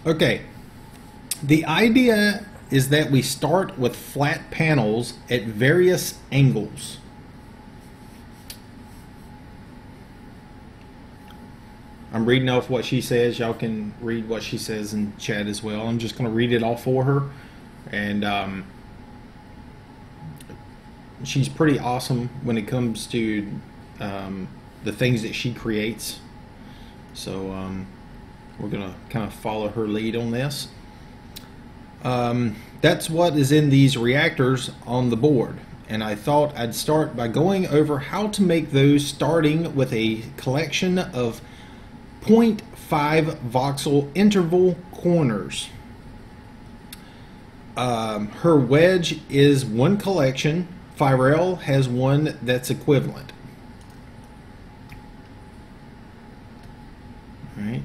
Okay, the idea is that we start with flat panels at various angles. I'm reading off what she says. Y'all can read what she says in chat as well. I'm just going to read it all for her. And she's pretty awesome when it comes to the things that she creates. So we're going to kind of follow her lead on this. That's what is in these reactors on the board. And I thought I'd start by going over how to make those, starting with a collection of 0.5 voxel interval corners. Her wedge is one collection. Firel has one that's equivalent. All right.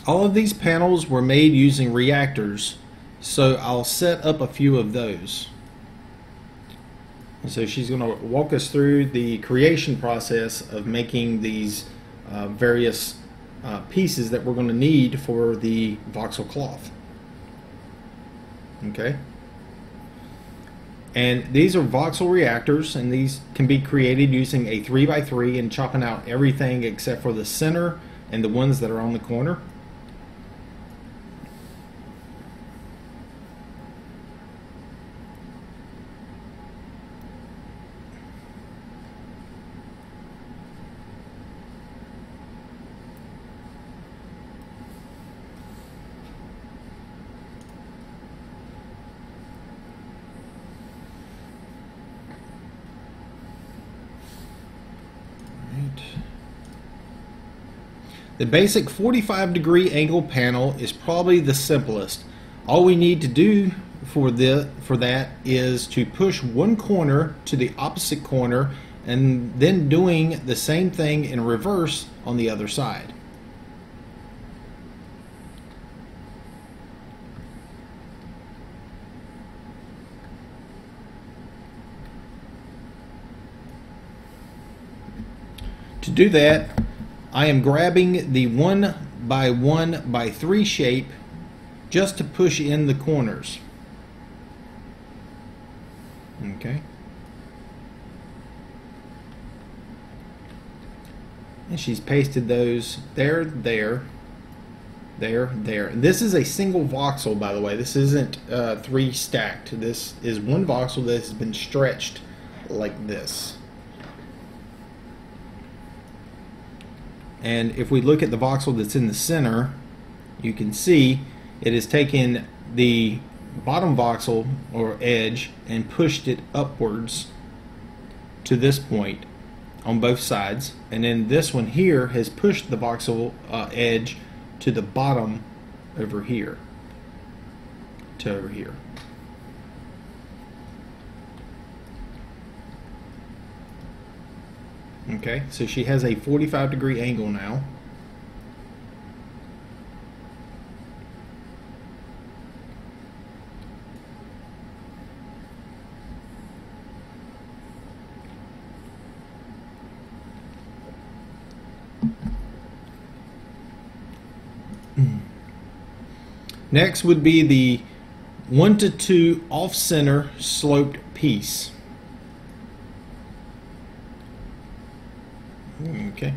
All of these panels were made using reactors, so I'll set up a few of those. And so she's going to walk us through the creation process of making these various pieces that we're going to need for the voxel cloth. Okay. And these are voxel reactors, and these can be created using a 3x3 and chopping out everything except for the center and the ones that are on the corner. The basic 45-degree angle panel is probably the simplest. All we need to do for that is to push one corner to the opposite corner and then doing the same thing in reverse on the other side. To do that, I am grabbing the 1x1x3 shape just to push in the corners. Okay. And she's pasted those there, there, there, there. This is a single voxel, by the way. This isn't 3 stacked. This is one voxel that has been stretched like this. And if we look at the voxel that's in the center, you can see it has taken the bottom voxel or edge and pushed it upwards to this point on both sides, and then this one here has pushed the voxel edge to the bottom over here to over here. Okay, so she has a 45-degree angle now. Next would be the 1 to 2 off-center sloped piece. Okay.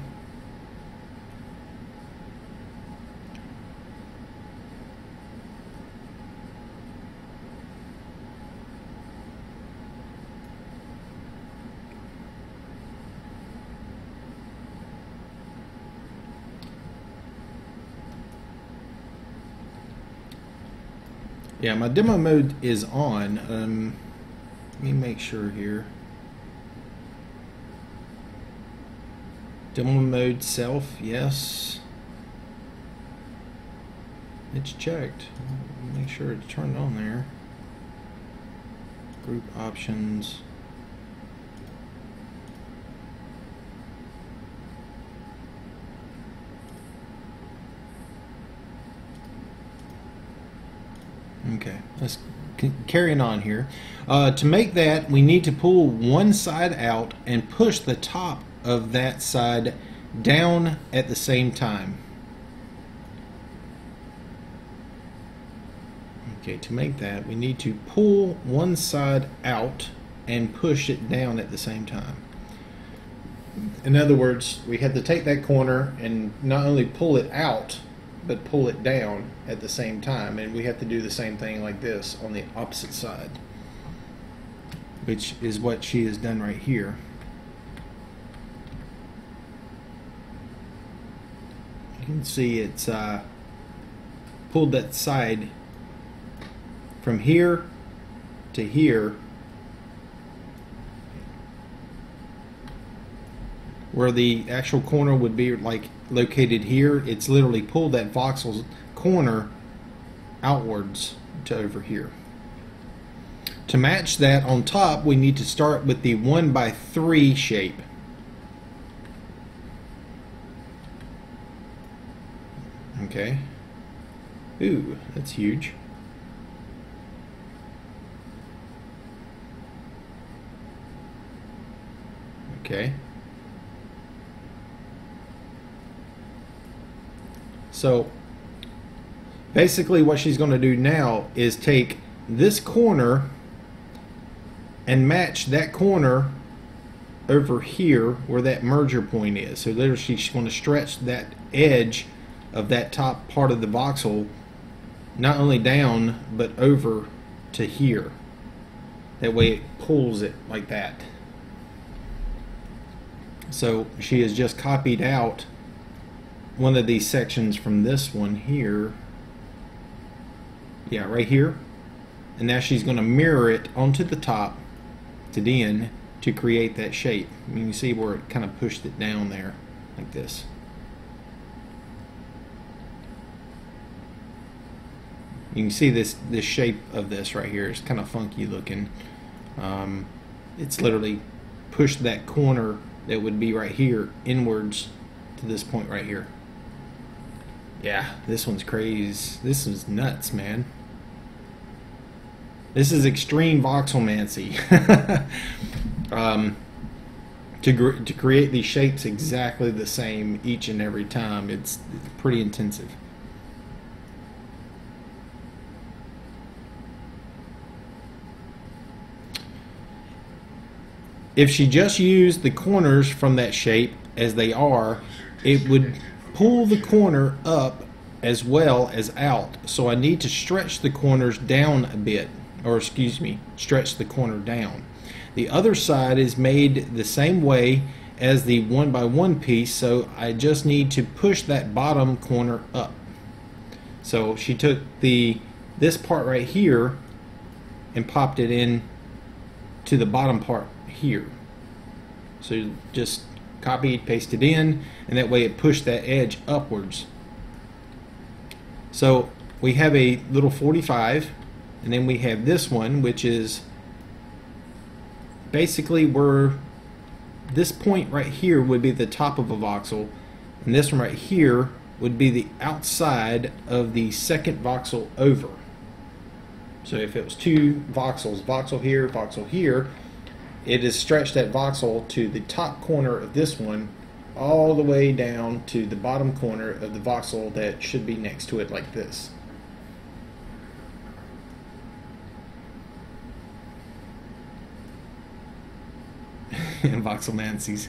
Yeah, my demo mode is on. Let me make sure here. Demo mode self, yes. It's checked. Make sure it's turned on there. Group options. Okay, let's carrying on here. To make that, we need to pull one side out and push the top of that side down at the same time. Okay, to make that, we need to pull one side out and push it down at the same time. In other words, we had to take that corner and not only pull it out, but pull it down at the same time. And we have to do the same thing like this on the opposite side, which is what she has done right here. You can see it's pulled that side from here to here, where the actual corner would be like located here. It's literally pulled that voxel corner outwards to over here. To match that on top, we need to start with the 1x3 shape. Okay. Ooh, that's huge. Okay. So basically what she's going to do now is take this corner and match that corner over here where that merger point is. So literally she's going to stretch that edge of that top part of the voxel not only down but over to here. That way it pulls it like that. So she has just copied out one of these sections from this one here. Yeah, right here. And now she's going to mirror it onto the top to the end to create that shape. I mean, you see where it kind of pushed it down there like this. You can see this shape of this right here is kind of funky looking. It's literally pushed that corner that would be right here inwards to this point right here. Yeah, this one's crazy. This is nuts, man. This is extreme voxelmancy. To create these shapes exactly the same each and every time, it's pretty intensive. If she just used the corners from that shape as they are, it would pull the corner up as well as out. So I need to stretch the corners down a bit, or excuse me, stretch the corner down. The other side is made the same way as the 1x1 piece, so I just need to push that bottom corner up. So she took this part right here and popped it in to the bottom part here. So just copy, paste it in, and that way it pushed that edge upwards. So we have a little 45, and then we have this one, which is basically where this point right here would be the top of a voxel, and this one right here would be the outside of the second voxel over. So if it was two voxels, voxel here, it is stretched that voxel to the top corner of this one all the way down to the bottom corner of the voxel that should be next to it like this. Voxelmancies.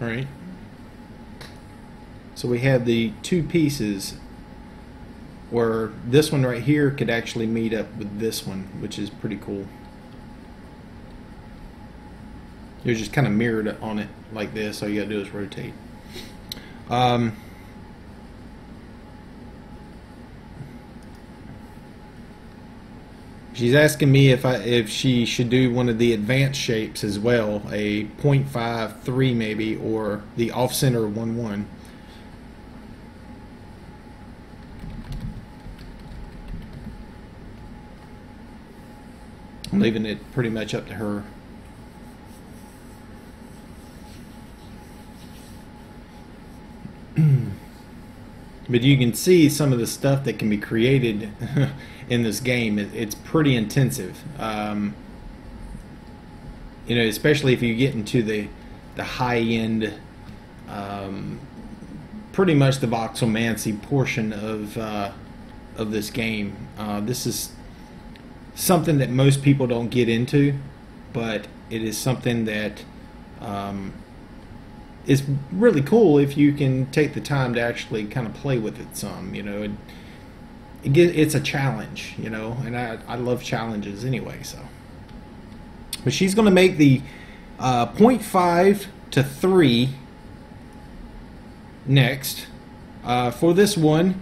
All right. So we have the two pieces where this one right here could actually meet up with this one, which is pretty cool. You're just kind of mirrored on it like this. All you gotta do is rotate. She's asking me if she should do one of the advanced shapes as well, a 0.53 maybe, or the off-center 1-1. I'm leaving it pretty much up to her. But you can see some of the stuff that can be created in this game. It's pretty intensive. You know, especially if you get into the high end, pretty much the voxelmancy portion of this game. This is something that most people don't get into, but it is something that is really cool if you can take the time to actually kind of play with it some. You know, it's a challenge, you know, and I love challenges anyway. So, but she's going to make the 0.5 to 3 next for this one.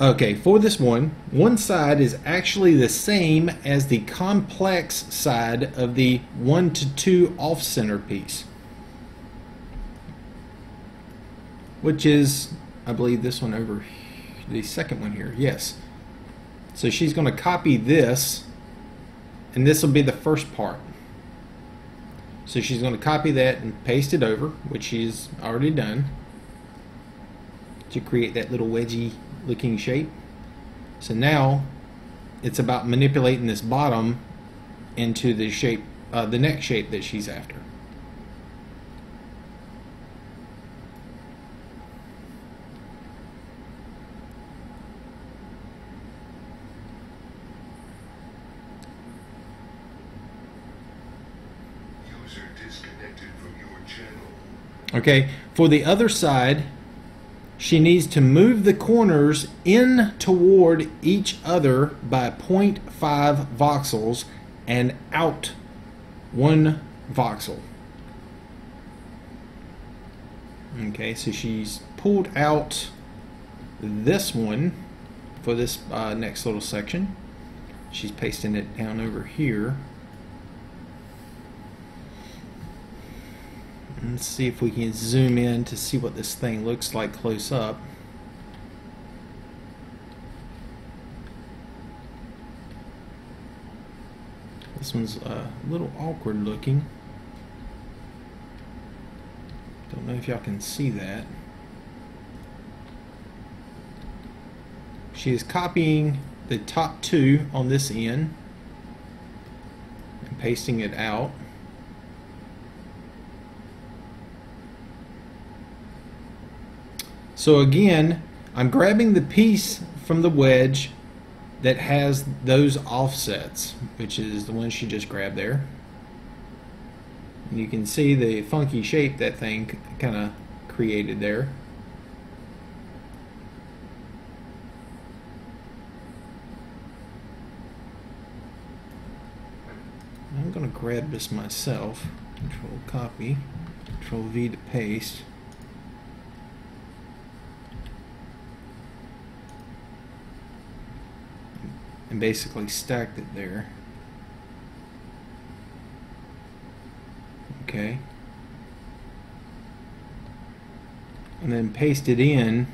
Okay, for this one side is actually the same as the complex side of the 1 to 2 off-center piece, which is, I believe, this one over, the second one here. Yes. So she's going to copy this, and this will be the first part. So she's going to copy that and paste it over, which she's already done, to create that little wedgy looking shape. So now it's about manipulating this bottom into the shape, the next shape that she's after. User disconnected from your channel. Okay, for the other side, she needs to move the corners in toward each other by 0.5 voxels and out 1 voxel. Okay, so she's pulled out this one for this next little section. She's pasting it down over here. Let's see if we can zoom in to see what this thing looks like close up. This one's a little awkward looking. Don't know if y'all can see that. She is copying the top 2 on this end and pasting it out. So again, I'm grabbing the piece from the wedge that has those offsets, which is the one she just grabbed there. And you can see the funky shape that thing kind of created there. I'm going to grab this myself. Control copy, Control V to paste. And basically stacked it there. Okay. And then paste it in.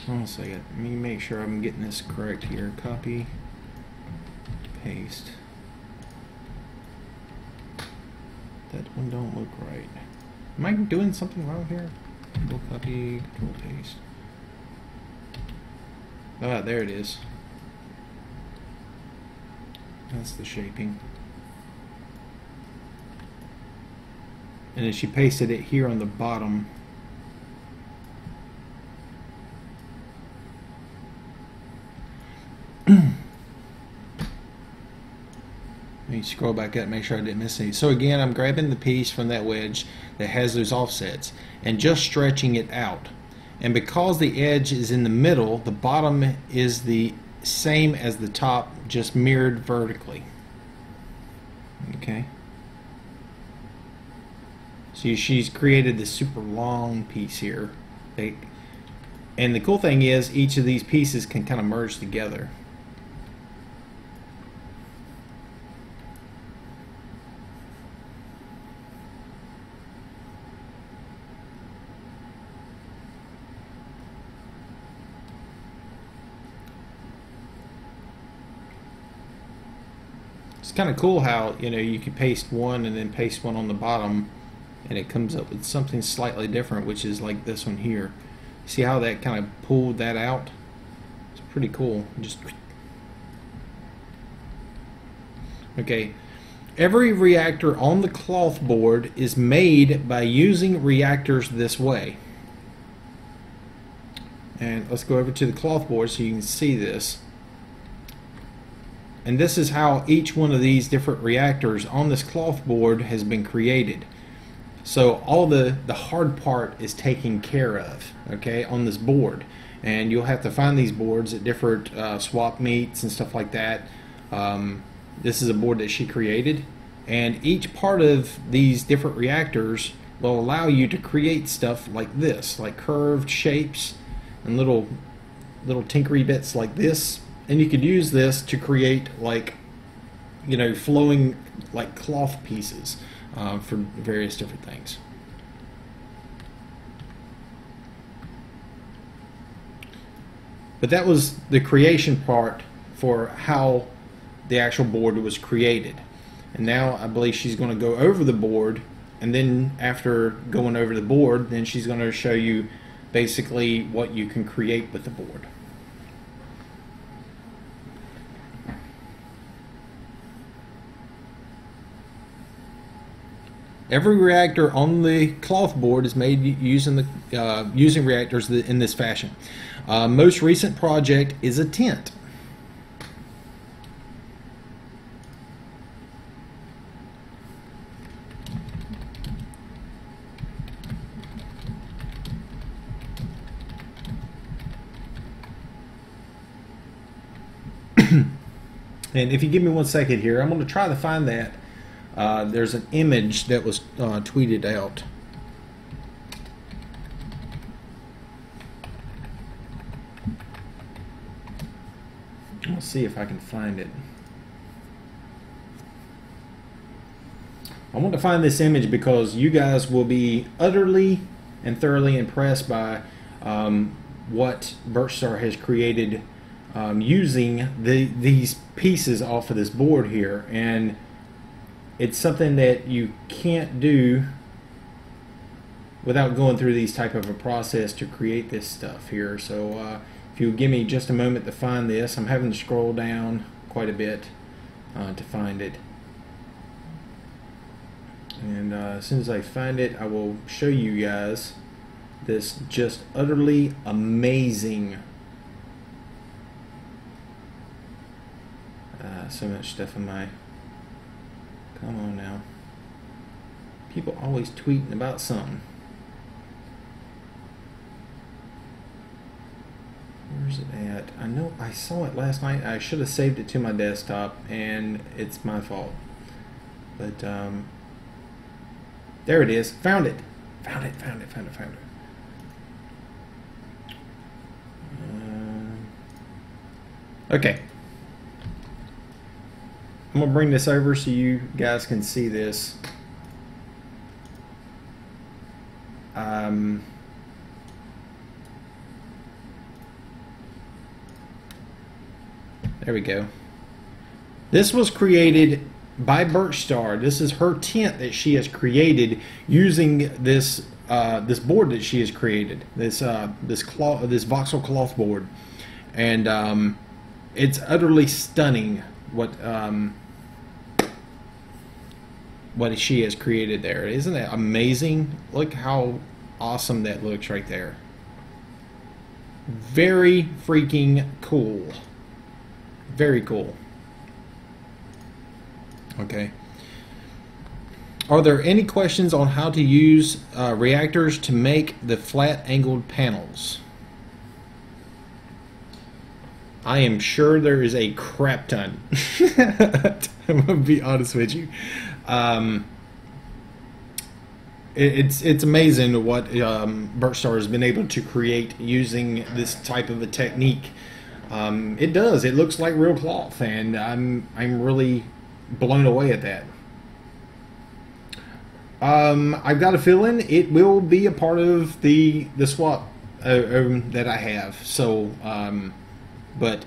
Hold on a second. Let me make sure I'm getting this correct here. Copy, paste. That one don't look right. Am I doing something wrong here? Control copy, Control paste. Ah, there it is. That's the shaping. And then she pasted it here on the bottom. Let me scroll back up, make sure I didn't miss any. So again, I'm grabbing the piece from that wedge that has those offsets and just stretching it out. And because the edge is in the middle, the bottom is the same as the top, just mirrored vertically. Okay. So she's created this super long piece here. And the cool thing is each of these pieces can kind of merge together. It's kind of cool how, you know, you can paste one and then paste one on the bottom and it comes up with something slightly different, which is like this one here. See how that kind of pulled that out? It's pretty cool. Just okay. Every reactor on the cloth board is made by using reactors this way. And let's go over to the cloth board so you can see this. And this is how each one of these different reactors on this cloth board has been created. So all the hard part is taken care of, okay, on this board. And you'll have to find these boards at different swap meets and stuff like that. This is a board that she created. And each part of these different reactors will allow you to create stuff like this, like curved shapes and little tinkery bits like this. And you could use this to create, like, you know, flowing like cloth pieces for various different things. But that was the creation part for how the actual board was created. And now I believe she's going to go over the board, and then after going over the board, then she's going to show you basically what you can create with the board. Every reactor on the cloth board is made using reactors in this fashion. Most recent project is a tent. And if you give me 1 second here, I'm going to try to find that. There's an image that was tweeted out. I'll see if I can find it. I want to find this image because you guys will be utterly and thoroughly impressed by what Birchstar has created using these pieces off of this board here. And it's something that you can't do without going through these type of a process to create this stuff here. So if you give me just a moment to find this, I'm having to scroll down quite a bit to find it. And as soon as I find it, I will show you guys this just utterly amazing. So much stuff in my... Come on now. People always tweeting about something. Where's it at? I know I saw it last night. I should have saved it to my desktop, and it's my fault. But there it is. Found it. Found it. Okay. I'm going to bring this over so you guys can see this. There we go. This was created by Birchstar. This is her tent that she has created using this this board that she has created. This Voxel cloth board, and it's utterly stunning what she has created there. Isn't it amazing? Look how awesome that looks right there. Very freaking cool. Very cool. Okay. Are there any questions on how to use reactors to make the flat angled panels? I am sure there is a crap ton. I'm gonna be honest with you. It's amazing what Birchstar has been able to create using this type of a technique. It does. It looks like real cloth, and I'm really blown away at that. I've got a feeling it will be a part of the swap that I have. So, but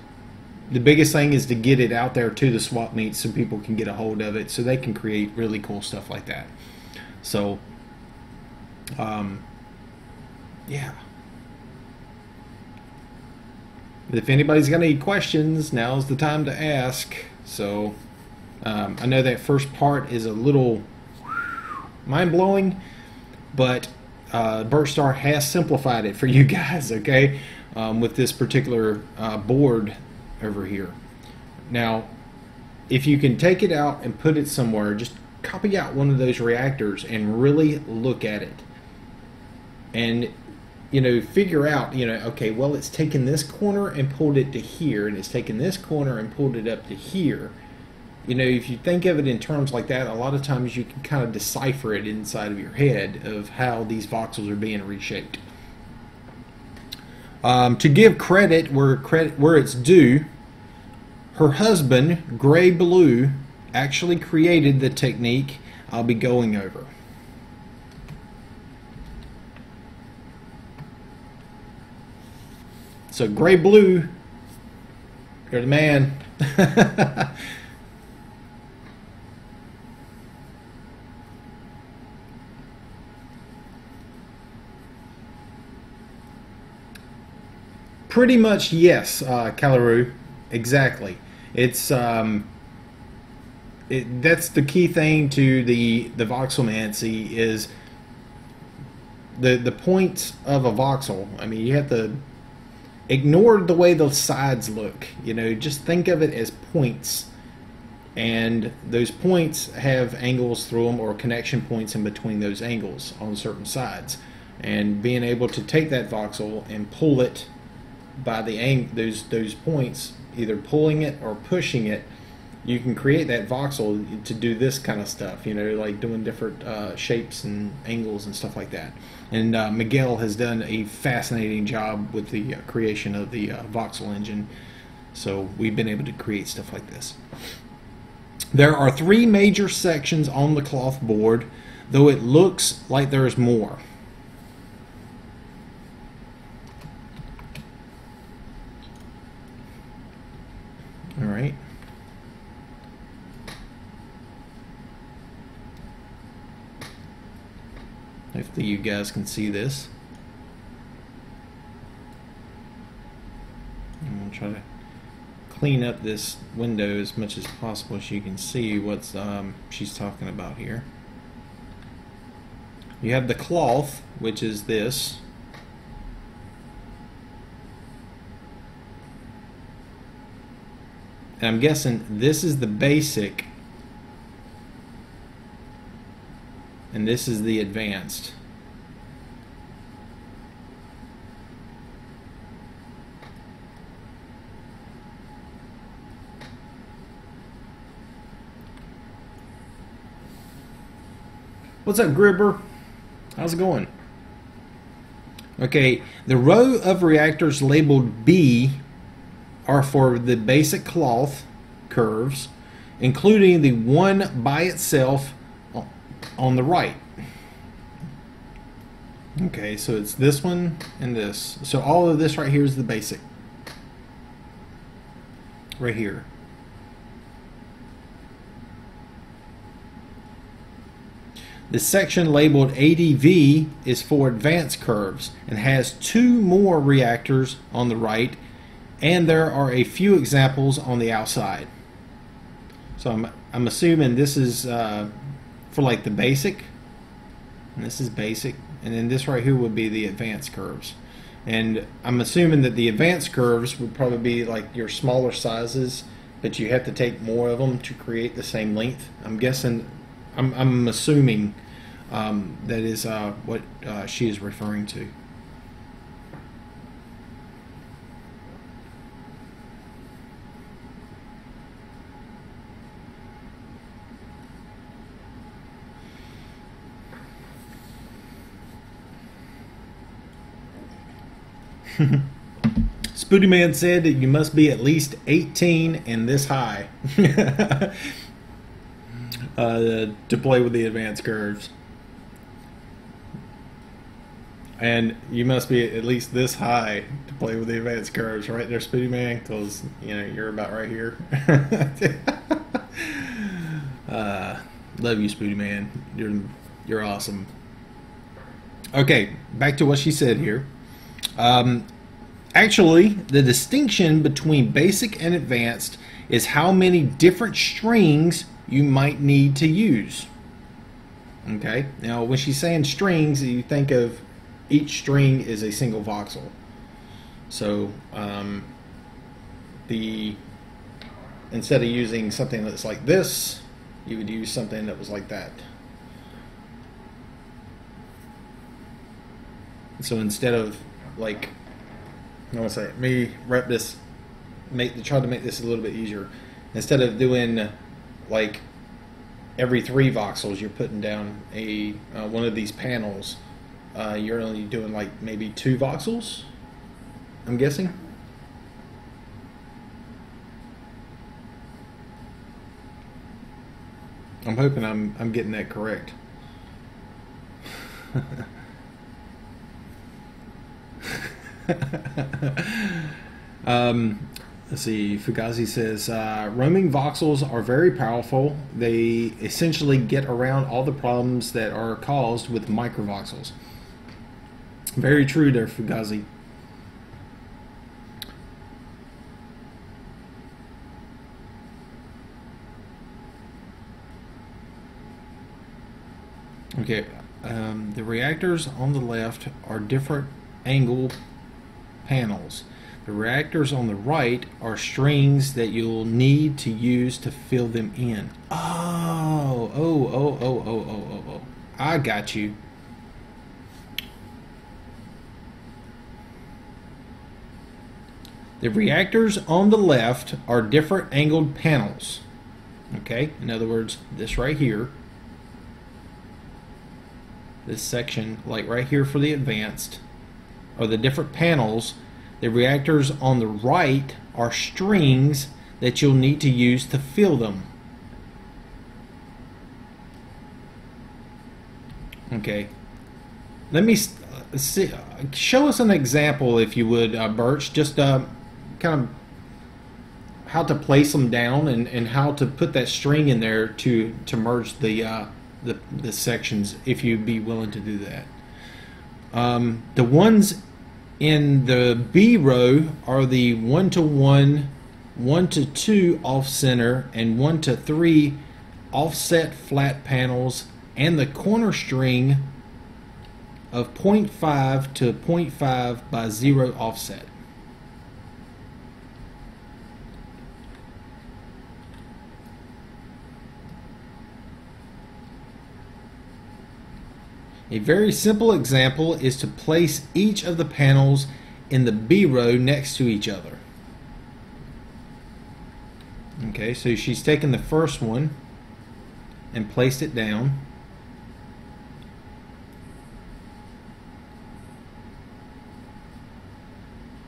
the biggest thing is to get it out there to the swap meets so people can get a hold of it, so they can create really cool stuff like that. So Yeah. If anybody's got any questions, now's the time to ask. So I know that first part is a little mind-blowing, but Birchstar has simplified it for you guys, okay, with this particular board over here. Now, if you can take it out and put it somewhere, just copy out one of those reactors and really look at it. And, you know, figure out, you know, okay, well, it's taken this corner and pulled it to here, and it's taken this corner and pulled it up to here. You know, if you think of it in terms like that, a lot of times you can kind of decipher it inside of your head of how these voxels are being reshaped. To give credit where it's due, her husband, Gray Blue, actually created the technique I'll be going over. So Gray Blue, you're the man. Pretty much, yes, Calaru, exactly. It's that's the key thing to the voxelmancy is the points of a voxel. I mean, you have to ignore the way the sides look. You know, just think of it as points, and those points have angles through them or connection points in between those angles on certain sides. And being able to take that voxel and pull it by those points, either pulling it or pushing it, you can create that voxel to do this kind of stuff, you know, like doing different shapes and angles and stuff like that. And Miguel has done a fascinating job with the creation of the voxel engine, so we've been able to create stuff like this. There are 3 major sections on the cloth board, though it looks like there's more. All right. Hopefully you guys can see this. I'm going to try to clean up this window as much as possible so you can see what she's talking about here. You have the cloth, which is this. And I'm guessing this is the basic and this is the advanced. What's up, Gribber? How's it going? Okay, the row of reactors labeled B are for the basic cloth curves, including the one by itself on the right. Okay, so it's this one and this. So all of this right here is the basic. Right here. The section labeled ADV is for advanced curves and has 2 more reactors on the right, and there are a few examples on the outside. So I'm assuming this is for like the basic, and this is basic, and then this right here would be the advanced curves. And I'm assuming that the advanced curves would probably be like your smaller sizes, but you have to take more of them to create the same length. I'm guessing, I'm assuming that is what she is referring to. Spooty Man said that you must be at least 18 and this high to play with the advanced curves. And you must be at least this high to play with the advanced curves, right there, Spooty Man, because you know you're about right here. Love you, Spooty Man. You're awesome. Okay, back to what she said here. Actually, the distinction between basic and advanced is how many different strings you might need to use. Okay, now when she's saying strings, you think of each string is a single voxel. So instead of using something that's like this, you would use something that was like that. So instead of like, I want to say, me wrap this, try to make this a little bit easier. Instead of doing like every 3 voxels, you're putting down a one of these panels. You're only doing like maybe 2 voxels, I'm guessing. I'm hoping I'm getting that correct. Let's see. Fugazi says roaming voxels are very powerful. They essentially get around all the problems that are caused with microvoxels. Very true there, Fugazi. Okay, the reactors on the left are different angle panels. The reactors on the right are strings that you'll need to use to fill them in. Oh. I got you. The reactors on the left are different angled panels. Okay, in other words, this right here, this section, like right here for the advanced, are the different panels. The reactors on the right are strings that you'll need to use to fill them. Okay, let me see, show us an example, if you would, Birch, just kind of how to place them down and how to put that string in there to merge the sections, if you'd be willing to do that. The ones in the B row are the 1-to-1, 1-to-2 off center, and 1-to-3 offset flat panels, and the corner string of 0.5 to 0.5 by 0 offset. A very simple example is to place each of the panels in the B row next to each other. Okay, so she's taken the first one and placed it down.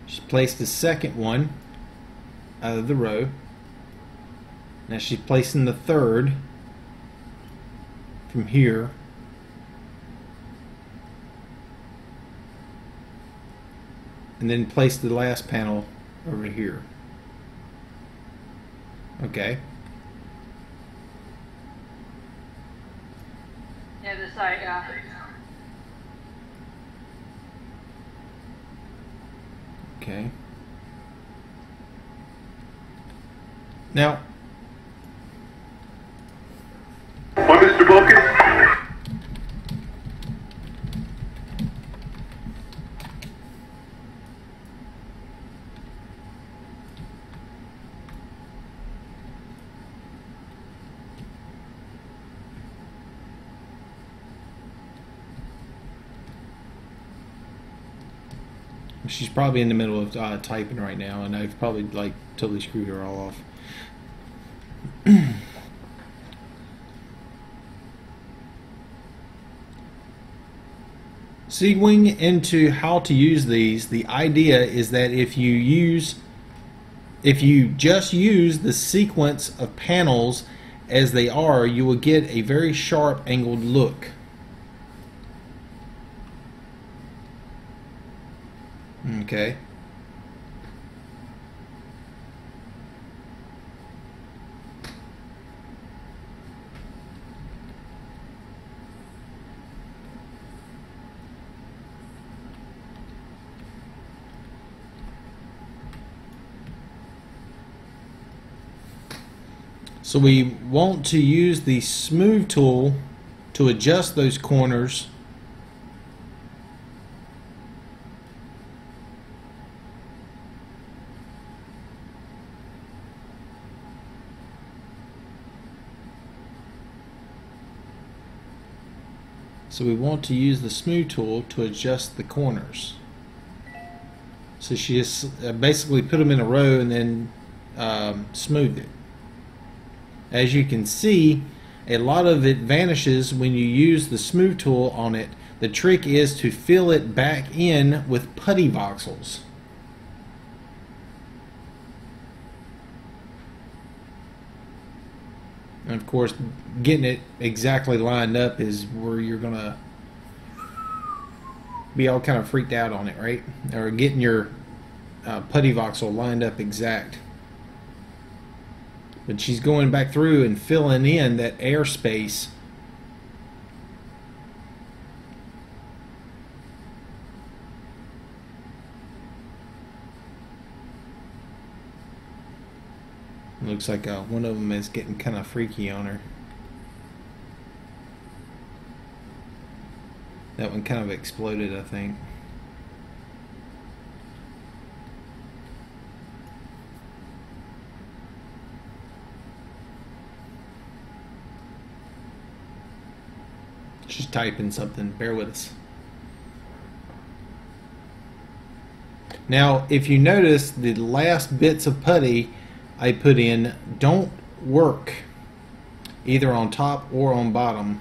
She's placed the second one out of the row. Now she's placing the third from here. And then place the last panel over here. Okay. Yeah, the side, yeah. Okay. Now, Mr. Vulcan? she's probably in the middle of typing right now, and I've probably like totally screwed her all off. Segueing into how to use these, the idea is that if you just use the sequence of panels as they are, you will get a very sharp angled look. Okay. So we want to use the smooth tool to adjust those corners. So we want to use the smooth tool to adjust the corners. So she just basically put them in a row and then smoothed it. As you can see, a lot of it vanishes when you use the smooth tool on it. The trick is to fill it back in with putty voxels. And of course, getting it exactly lined up is where you're gonna be all kind of freaked out on it, right? Or getting your putty voxel lined up exact. But she's going back through and filling in that airspace. Looks like one of them is getting kind of freaky on her. That one kind of exploded, I think. She's typing something. Bear with us. Now, if you notice, the last bits of putty I put in don't work either on top or on bottom.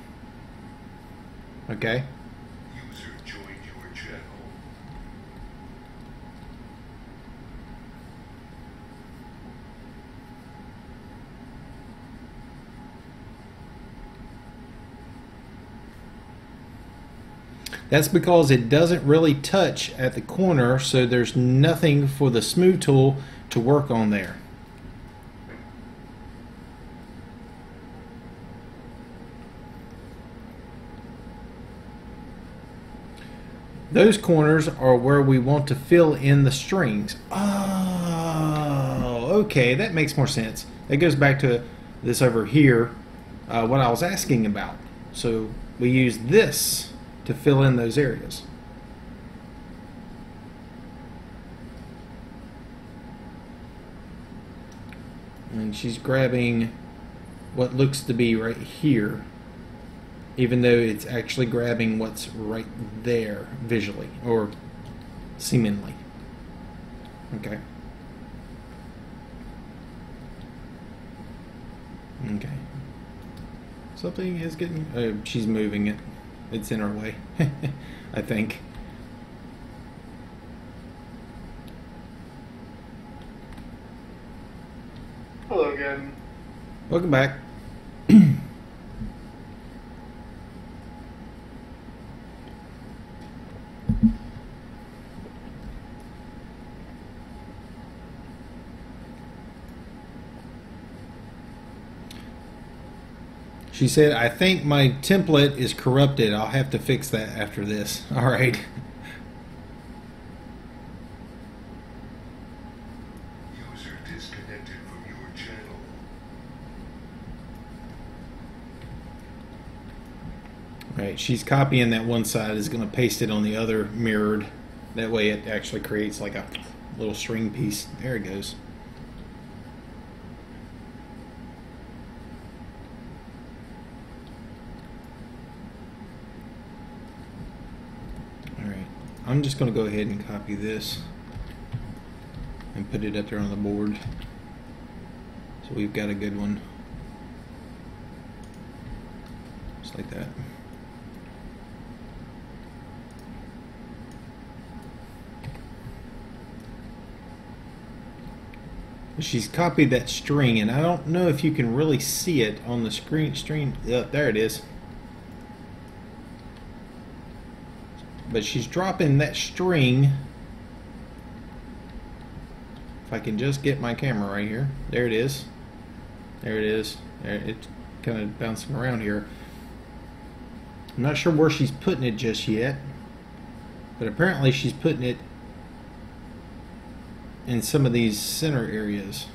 Okay? User joined your channel. That's because it doesn't really touch at the corner, so there's nothing for the smooth tool to work on there. Those corners are where we want to fill in the strings. Oh, okay, that makes more sense. That goes back to this over here, what I was asking about. So we use this to fill in those areas. And she's grabbing what looks to be right here, even though it's actually grabbing what's right there visually, or seemingly. Okay. Okay. Something is getting... she's moving it. It's in her way, I think. Hello again. Welcome back. She said, I think my template is corrupted. I'll have to fix that after this. All right. User disconnected from your channel. All right, she's copying that one side, is going to paste it on the other mirrored. That way it actually creates like a little string piece. There it goes. I'm just going to go ahead and copy this and put it up there on the board, so we've got a good one, just like that. She's copied that string, and I don't know if you can really see it on the screen. There it is. But she's dropping that string. If I can just get my camera right here. There it is. There it is. There, it's kind of bouncing around here. I'm not sure where she's putting it just yet. But apparently she's putting it in some of these center areas.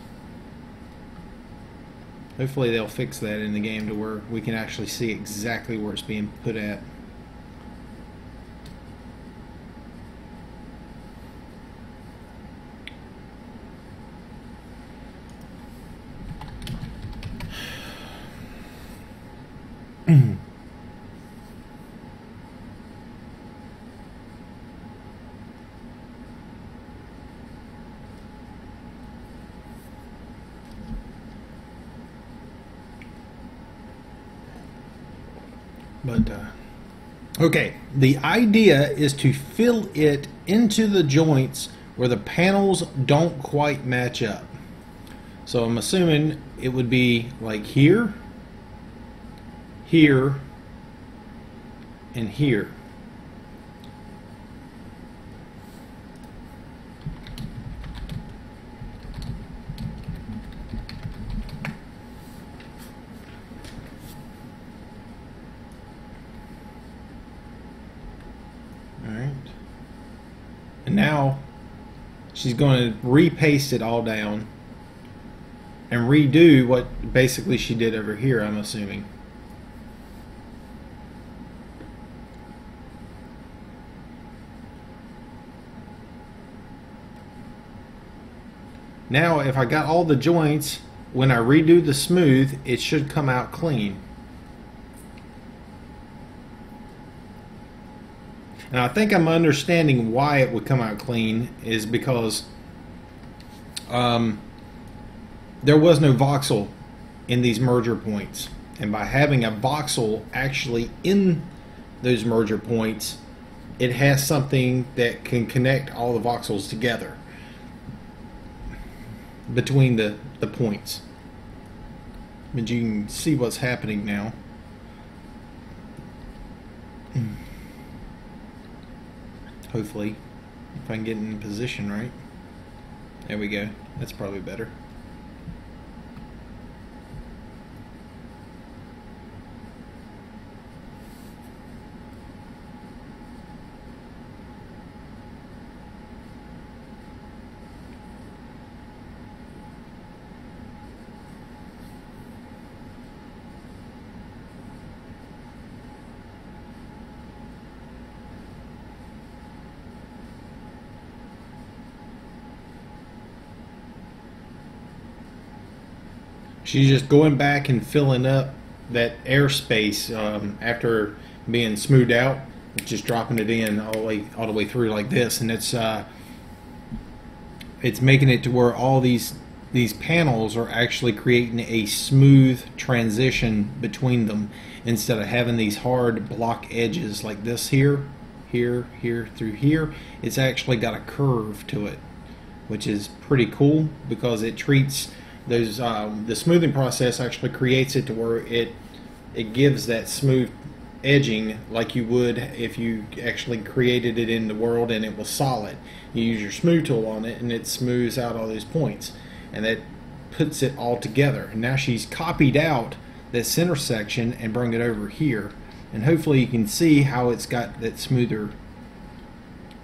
Hopefully they'll fix that in the game to where we can actually see exactly where it's being put at. But okay, the idea is to fill it into the joints where the panels don't quite match up. So I'm assuming it would be like here, here, and here. Alright. And now she's going to repaste it all down and redo what basically she did over here, I'm assuming. Now if I got all the joints, when I redo the smooth, it should come out clean. Now I think I'm understanding why it would come out clean is because there was no voxel in these merger points, and by having a voxel actually in those merger points, it has something that can connect all the voxels together between the points. But you can see what's happening now. Hopefully, if I can get in position right. There we go. That's probably better. She's just going back and filling up that airspace after being smoothed out, just dropping it in all the way through like this, and it's making it to where all these panels are actually creating a smooth transition between them instead of having these hard block edges like this here, through here. It's actually got a curve to it, which is pretty cool because it treats those the smoothing process actually creates it to where it gives that smooth edging like you would if you actually created it in the world and it was solid. You use your smooth tool on it and it smooths out all those points, and that puts it all together. And now she's copied out that center section and bring it over here, and hopefully you can see how it's got that smoother,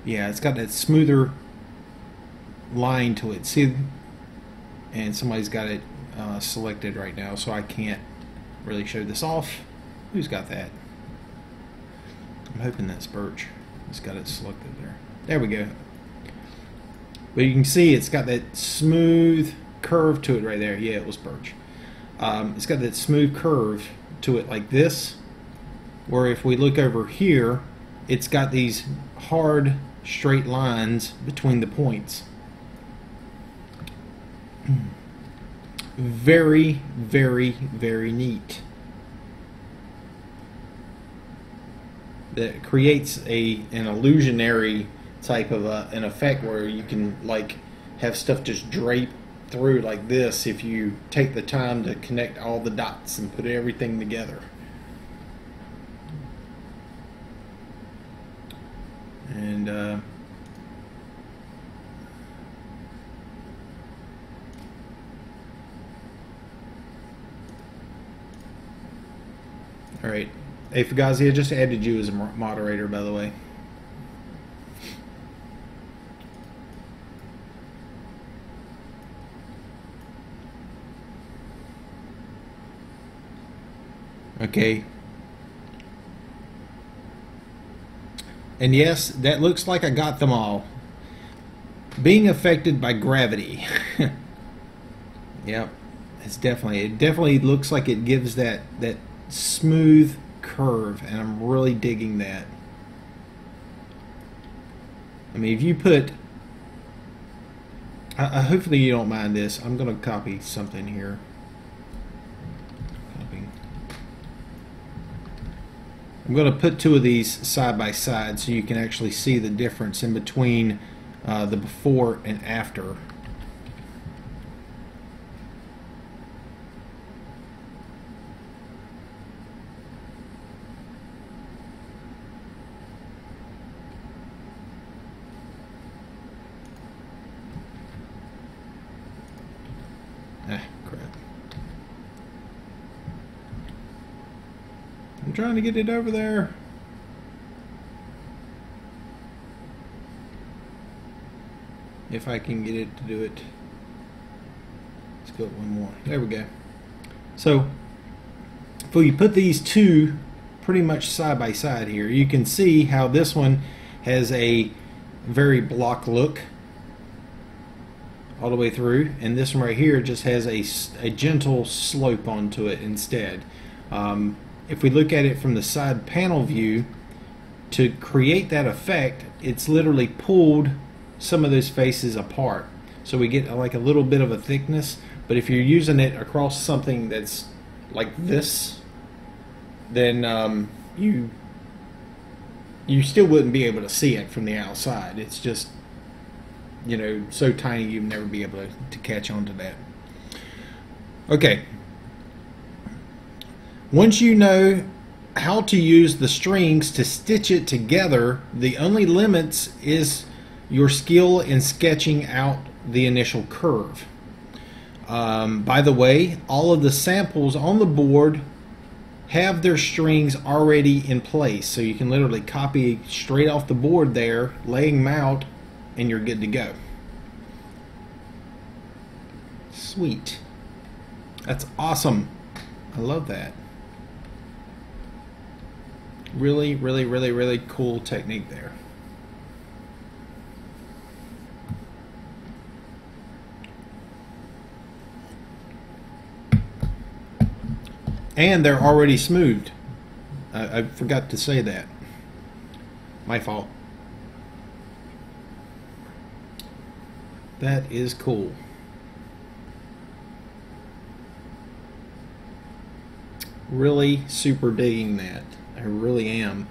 yeah, it's got that smoother line to it. See, and somebody's got it selected right now, so I can't really show this off. Who's got that? I'm hoping that's Birch. It's got it selected there. There we go. But you can see it's got that smooth curve to it right there. Yeah, it was Birch. It's got that smooth curve to it like this, where if we look over here, it's got these hard straight lines between the points. Very, very, very neat. That creates an illusionary type of an effect where you can like have stuff just drape through like this if you take the time to connect all the dots and put everything together. And all right. Hey, Fugazi, I just added you as a moderator, by the way. Okay. And yes, that looks like I got them all. Being affected by gravity. Yep. It definitely looks like it gives that smooth curve, and I'm really digging that. I mean, if you put hopefully you don't mind this. I'm going to copy something here. I'm going to put two of these side by side so you can actually see the difference in between the before and after. Crap. I'm trying to get it over there. If I can get it to do it. Let's go one more. There we go. So, if you put these two pretty much side by side here, you can see how this one has a very block look all the way through, and this one right here just has a gentle slope onto it instead. If we look at it from the side panel view, to create that effect, it's literally pulled some of those faces apart, so we get like a little bit of a thickness. But if you're using it across something that's like this, then you still wouldn't be able to see it from the outside. It's just, you know, so tiny you'd never be able to catch on to that. Okay. Once you know how to use the strings to stitch it together, the only limits is your skill in sketching out the initial curve. By the way, all of the samples on the board have their strings already in place, so you can literally copy straight off the board there, laying them out, and you're good to go. Sweet. That's awesome. I love that. Really, really, really, really cool technique there. And they're already smoothed. I forgot to say that. My fault. That is cool. Really super digging that. I really am.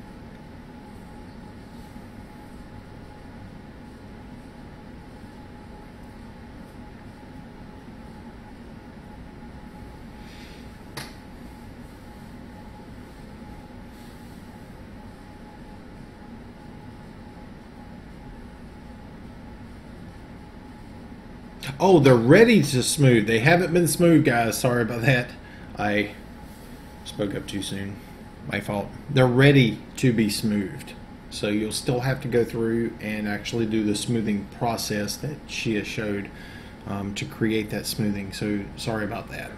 Oh, they're ready to smooth. They haven't been smooth, guys. Sorry about that. I spoke up too soon. My fault. They're ready to be smoothed. So you'll still have to go through and actually do the smoothing process that she has showed to create that smoothing. So sorry about that.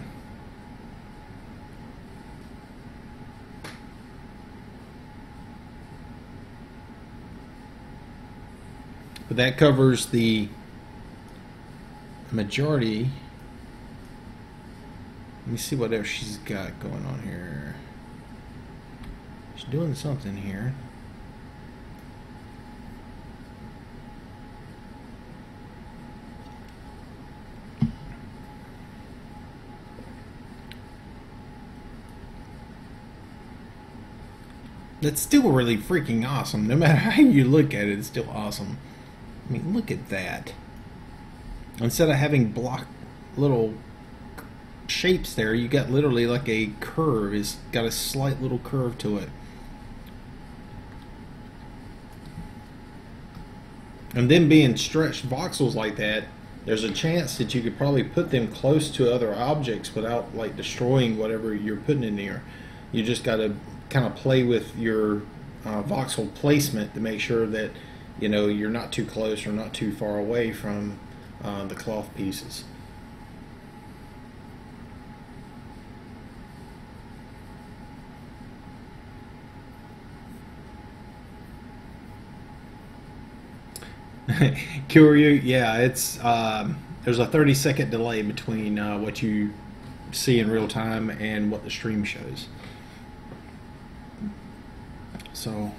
But that covers the majority. Let me see what else she's got going on here. She's doing something here. That's still really freaking awesome. No matter how you look at it, it's still awesome. I mean, look at that. Instead of having block little shapes there, you got literally like a curve. It's got a slight little curve to it. And then being stretched voxels like that, there's a chance that you could probably put them close to other objects without like destroying whatever you're putting in there. You just got to kind of play with your voxel placement to make sure that, you know, you're not too close or not too far away from the cloth pieces. Kyoryu, yeah, it's there's a 30-second delay between what you see in real time and what the stream shows. So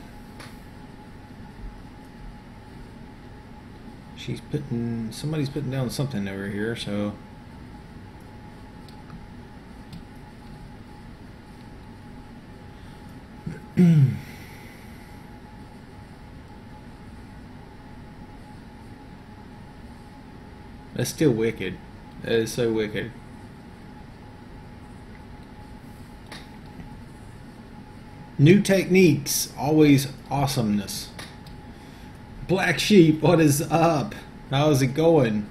somebody's putting down something over here, so that's still wicked. That is so wicked. New techniques, always awesomeness. Black Sheep, what is up? How's it going?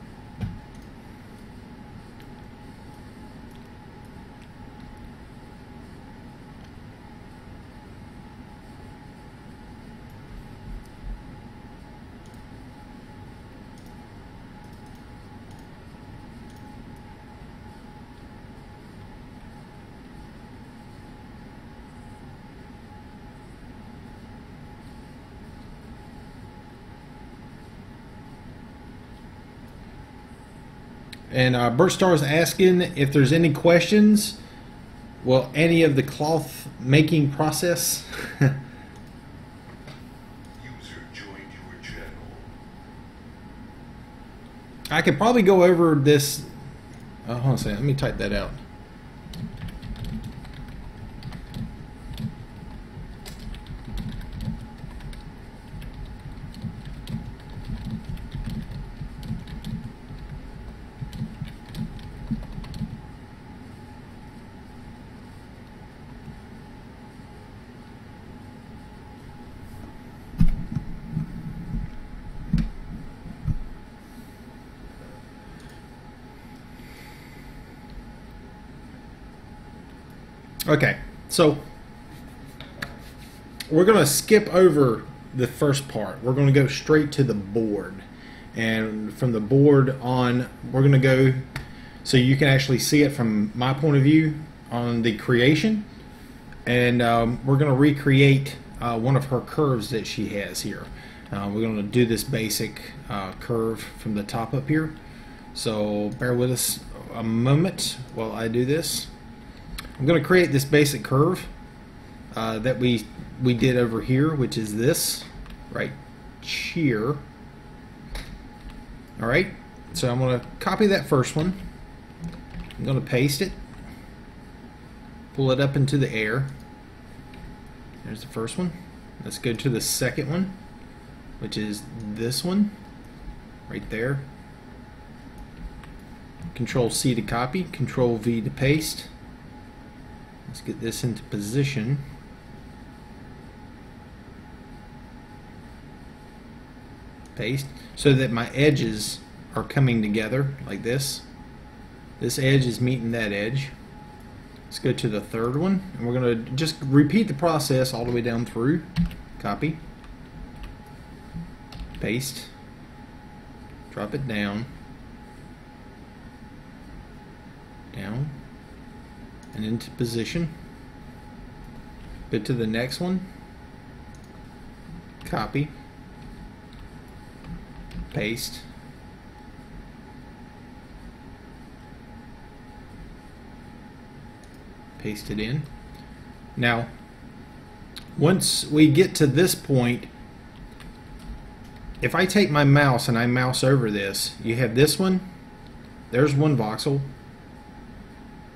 And Birchstar is asking if there's any questions. Well, any of the cloth making process. User joined your channel. I could probably go over this. Hold on a second. Let me type that out. Okay, so we're going to skip over the first part. We're going to go straight to the board. And from the board on, we're going to go so you can actually see it from my point of view on the creation. And we're going to recreate one of her curves that she has here. We're going to do this basic curve from the top up here. So bear with us a moment while I do this. I'm going to create this basic curve that we did over here, which is this right here. All right, so I'm going to copy that first one. I'm going to paste it, pull it up into the air. There's the first one. Let's go to the second one, which is this one right there. Control C to copy, Control V to paste. Let's get this into position. Paste, so that my edges are coming together like this. This edge is meeting that edge. Let's go to the third one, and we're going to just repeat the process all the way down through. Copy, paste, drop it down, down, and into position. Go to the next one, copy, paste, paste it in. Now, once we get to this point, if I take my mouse and I mouse over this, you have this one, there's one voxel,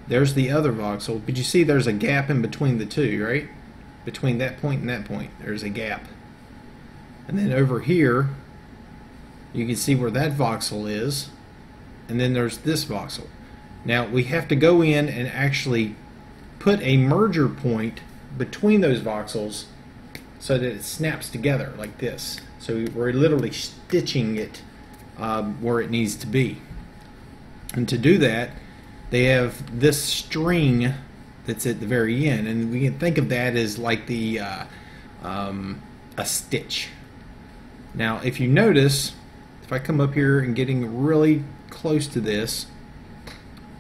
there's the other voxel, but you see there's a gap in between the two, right? Between that point and that point, there's a gap. And then over here, you can see where that voxel is, and then there's this voxel. Now we have to go in and actually put a merger point between those voxels so that it snaps together like this. So we're literally stitching it where it needs to be. And to do that, they have this string that's at the very end, and we can think of that as like the a stitch. Now if you notice, if I come up here and getting really close to this,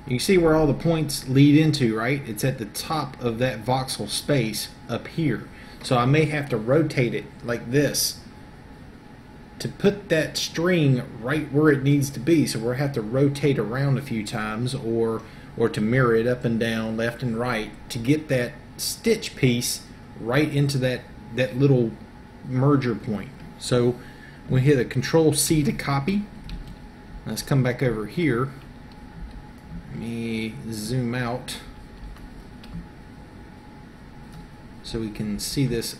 you see where all the points lead into, right? It's at the top of that voxel space up here. So I may have to rotate it like this to put that string right where it needs to be. So we'll have to rotate around a few times, or to mirror it up and down, left and right, to get that stitch piece right into that little merger point. So we hit a Control C to copy. Let's come back over here. Let me zoom out so we can see this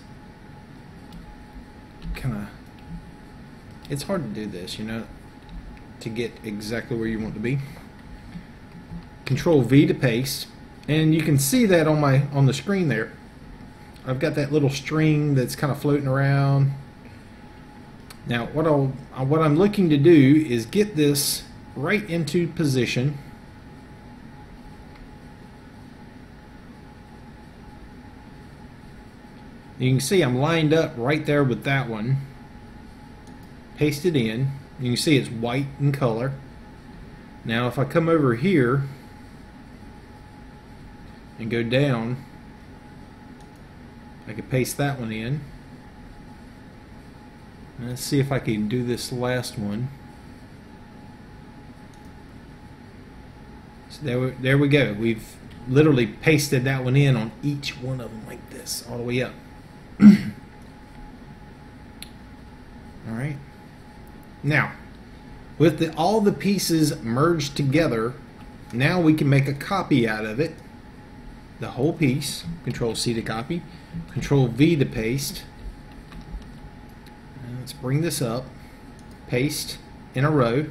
kind of. It's hard to do this, you know, to get exactly where you want to be. Control V to paste, and you can see that on the screen there. I've got that little string that's kind of floating around. Now what I'm looking to do is get this right into position. You can see I'm lined up right there with that one. Paste it in. You can see it's white in color. Now if I come over here and go down, I can paste that one in. Let's see if I can do this last one. So there we go. We've literally pasted that one in on each one of them like this, all the way up. Alright. Now, with all the pieces merged together, now we can make a copy out of it. The whole piece. Control C to copy. Control V to paste. And let's bring this up. Paste in a row.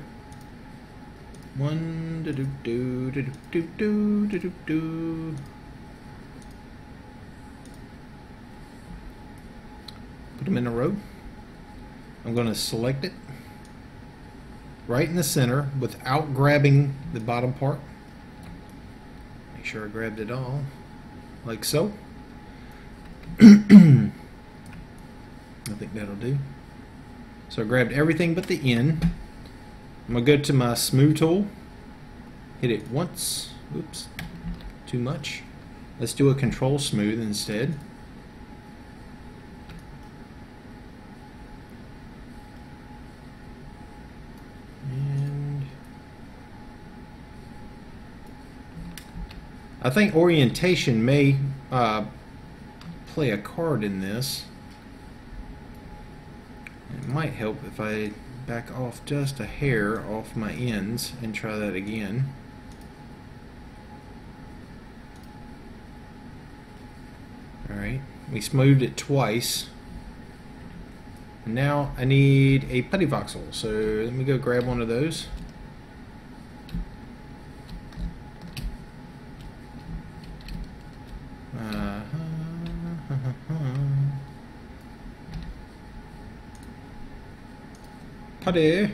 One, do do do do do do do do do. Put them in a row. I'm going to select it right in the center without grabbing the bottom part. Make sure I grabbed it all, like so. I think that'll do. So I grabbed everything but the end. I'm going to go to my smooth tool, hit it once. Oops, too much. Let's do a control smooth instead. I think orientation may play a card in this. It might help if I back off just a hair off my ends and try that again. Alright, we smoothed it twice. And now I need a putty voxel, so let me go grab one of those. Putty.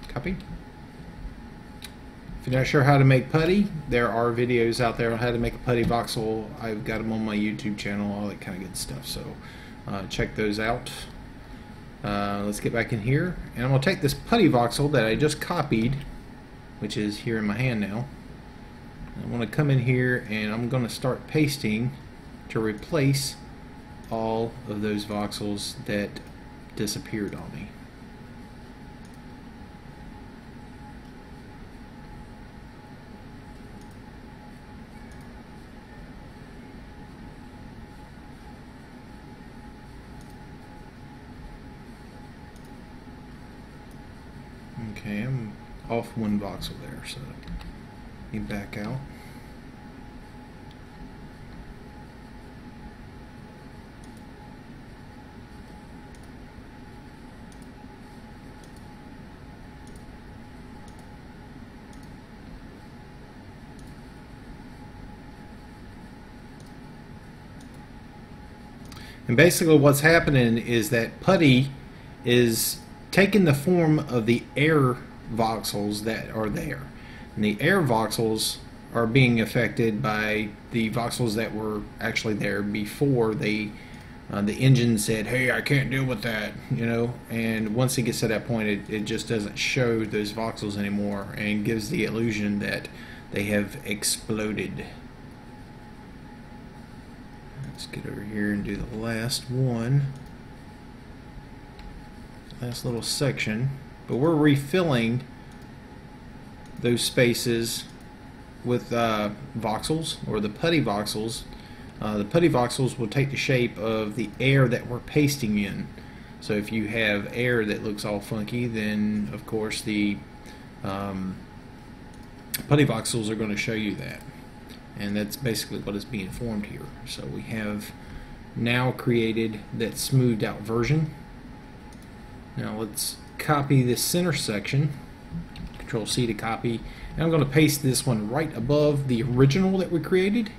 Copy. If you're not sure how to make putty, there are videos out there on how to make a putty voxel. I've got them on my YouTube channel, all that kind of good stuff. So check those out. Let's get back in here, and I'm going to take this putty voxel that I just copied, which is here in my hand now. I'm going to come in here and I'm going to start pasting to replace all of those voxels that disappeared on me. Okay, I'm off one voxel there, so let me back out. And basically what's happening is that putty is taking the form of the air voxels that are there. And the air voxels are being affected by the voxels that were actually there before the engine said, hey, I can't deal with that, you know. And once it gets to that point, it just doesn't show those voxels anymore and gives the illusion that they have exploded. Let's get over here and do the last one. last little section, but we're refilling those spaces with voxels, or the putty voxels. The putty voxels will take the shape of the air that we're pasting in. So if you have air that looks all funky, then of course the putty voxels are going to show you that. And that's basically what is being formed here. So we have now created that smoothed out version. Now let's copy this center section. Control C to copy. And I'm going to paste this one right above the original that we created.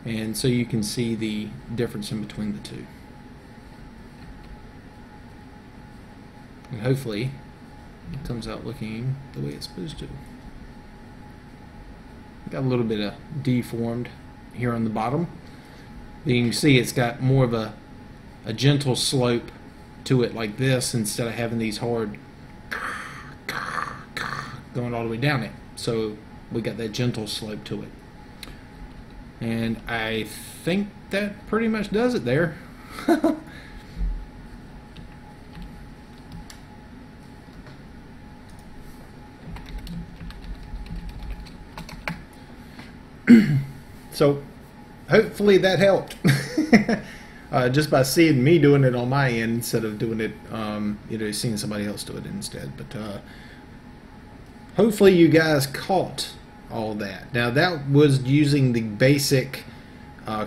And so you can see the difference in between the two. And hopefully it comes out looking the way it's supposed to. Got a little bit of deformed here on the bottom. You can see it's got more of a gentle slope to it like this, instead of having these hard going all the way down it. So we got that gentle slope to it. And I think that pretty much does it there. So hopefully that helped. Just by seeing me doing it on my end instead of doing it, seeing somebody else do it instead. But hopefully you guys caught all that. Now that was using the basic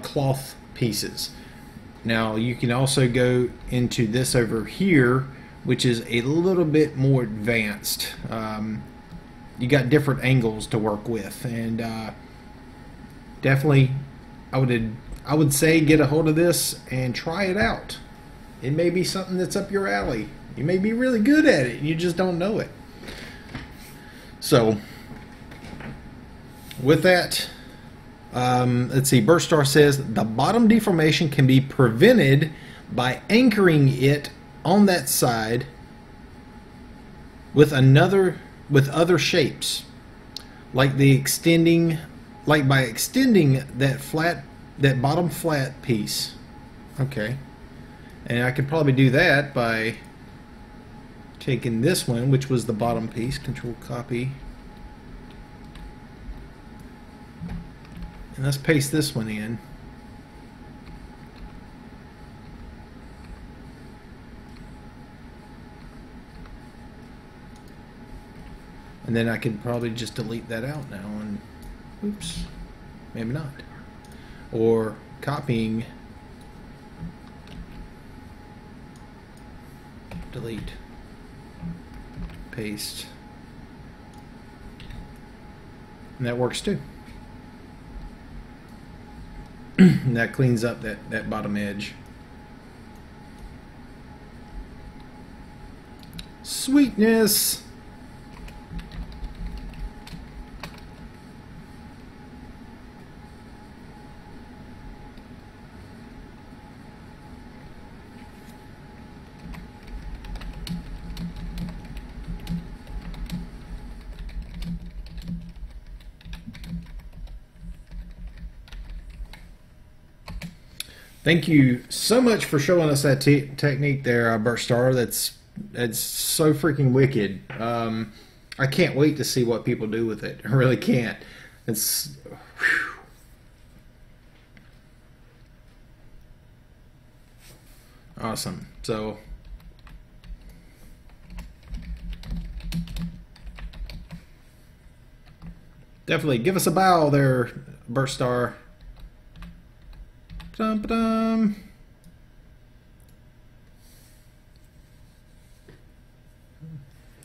cloth pieces. Now you can also go into this over here, which is a little bit more advanced. You got different angles to work with, and definitely I would say get a hold of this and try it out. It may be something that's up your alley. You may be really good at it, you just don't know it. So with that, let's see, Birchstar says the bottom deformation can be prevented by anchoring it on that side with other shapes, like by extending that bottom flat piece. Okay, and I could probably do that by taking this one, which was the bottom piece, control copy, and let's paste this one in. And then I can probably just delete that out now, and oops, maybe not. Or copying, delete, paste, and that works too. And that cleans up that bottom edge. Sweetness. Thank you so much for showing us that technique there, Birchstar. That's so freaking wicked. I can't wait to see what people do with it. I really can't. It's whew. Awesome. So definitely give us a bow there, Birchstar. Dum-ba-dum.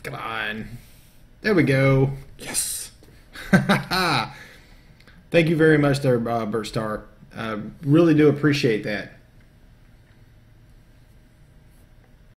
Come on. There we go. Yes. Thank you very much there, Birchstar. Really do appreciate that.